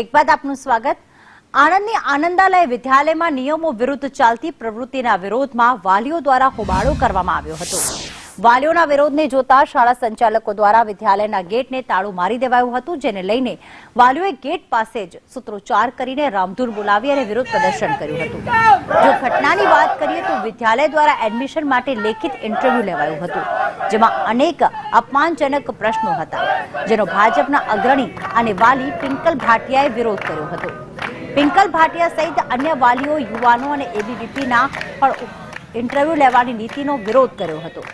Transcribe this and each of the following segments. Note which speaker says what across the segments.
Speaker 1: એક બાદ આપનું સ્વાગત। આણંદની આનંદાલય વિદ્યાલયમાં નિયમો વિરુદ્ધ ચાલતી પ્રવૃત્તિના વિરોધમાં વાલીઓ દ્વારા હોબાળો કરવામાં આવ્યો હતો। વાલીઓના વિરોધને જોતા શાળા સંચાલકો દ્વારા વિદ્યાલયના ગેટને તાળું મારી દેવાયું હતું, જેને લઈને વાલીઓએ ગેટ પાસે જ સૂત્રોચ્ચાર કરીને રામધૂન બોલાવી અને વિરોધ પ્રદર્શન કર્યું હતું। જો ઘટનાની વાત કરીએ તો વિદ્યાલય દ્વારા એડમિશન માટે લેખિત ઇન્ટરવ્યુ લેવાયું હતું, જેમાં અનેક અપમાનજનક પ્રશ્નો હતા, જેનો ભાજપના અગ્રણી અને વાલી પિંકલ ભાટિયાએ વિરોધ કર્યો હતો। પિંકલ ભાટિયા સહિત અન્ય વાલીઓ, યુવાનો અને એબીવીપીના પણ ઇન્ટરવ્યુ લેવાની નીતિનો વિરોધ કર્યો હતો।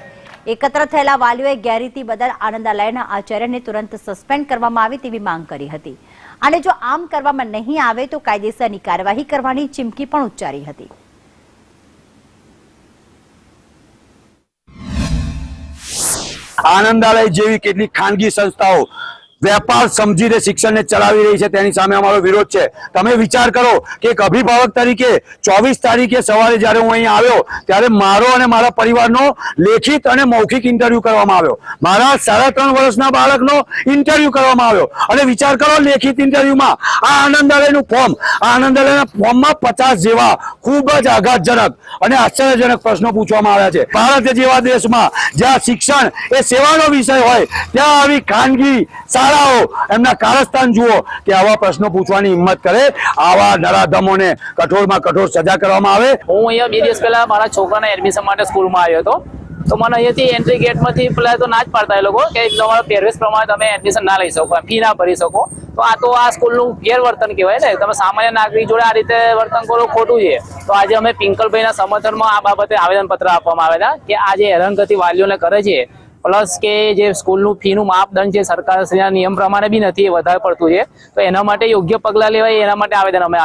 Speaker 1: એકત્ર થયેલા વાલીઓએ ગેરરીતિ બદલ આનંદાલયના આચાર્યને તુરંત સસ્પેન્ડ કરવામાં આવે તેવી માંગ કરી હતી અને જો આમ કરવામાં નહીં આવે તો કાયદેસરની કાર્યવાહી કરવાની ચીમકી પણ ઉચ્ચારી હતી।
Speaker 2: આનંદાલય જેવી કેટલીક ખાનગી સંસ્થાઓ વેપાર સમજીને શિક્ષણને ચલાવી રહી છે, તેની સામે અમારો વિરોધ છે। તમે વિચાર કરો કે એક અભિભાવક તરીકે 24 તારીખે સવારે જ્યારે હું અહીં આવ્યો ત્યારે મારો અને મારા પરિવારનો લેખિત અને મૌખિક ઇન્ટરવ્યુ કરવામાં આવ્યો। મારા 3.5 વર્ષના બાળકનો ઇન્ટરવ્યુ કરવામાં આવ્યો અને વિચાર કરો લેખિત ઇન્ટરવ્યુમાં આ આનંદાલયનું ફોર્મ, આ આનંદાલયના ફોર્મમાં 50 જેવા ખૂબ જ આઘાતજનક અને આશ્ચર્યજનક પ્રશ્નો પૂછવામાં આવ્યા છે। ભારત જેવા દેશમાં જ્યાં શિક્ષણ એ સેવાનો વિષય હોય ત્યાં આવી ખાનગી એમના કારસ્તાન જુઓ કે આવા પ્રશ્નો પૂછવાની હિંમત કરે, આવા નરાધમોને કઠોરમાં કઠોર સજા કરવામાં આવે।
Speaker 3: હું અહીંયા 2 દિવસ પહેલા મારા છોકરાના એડમિશન માટે સ્કૂલમાં આવ્યો હતો, તો મને અહીંયાથી એન્ટ્રી ગેટમાંથી પેલા તો ના જ પાડતા એ લોકો કે તમારા પહેરવેશ પ્રમાણે તમે એડમિશન ના લઈ શકો, ફી ના ભરી શકો। તો આ સ્કૂલનું ગેરવર્તન કહેવાય ને, તમે સામાન્ય નાગરિક જોડે આ રીતે વર્તન કરો, ખોટું છે। તો આજે અમે પિંકલભાઈના સમર્થનમાં આ બાબતે આવેદનપત્ર આપવામાં આવ્યા હતા કે આ જે હેરાનગતિ વાલીઓને કરે છે, પ્લસ કે જે સ્કૂલનું ફીનું માપદંડ છે સરકારના નિયમ પ્રમાણે બી નથી, એ વધારે પડતું છે, તો એના માટે યોગ્ય પગલાં લેવાય એના માટે આવેદન અમે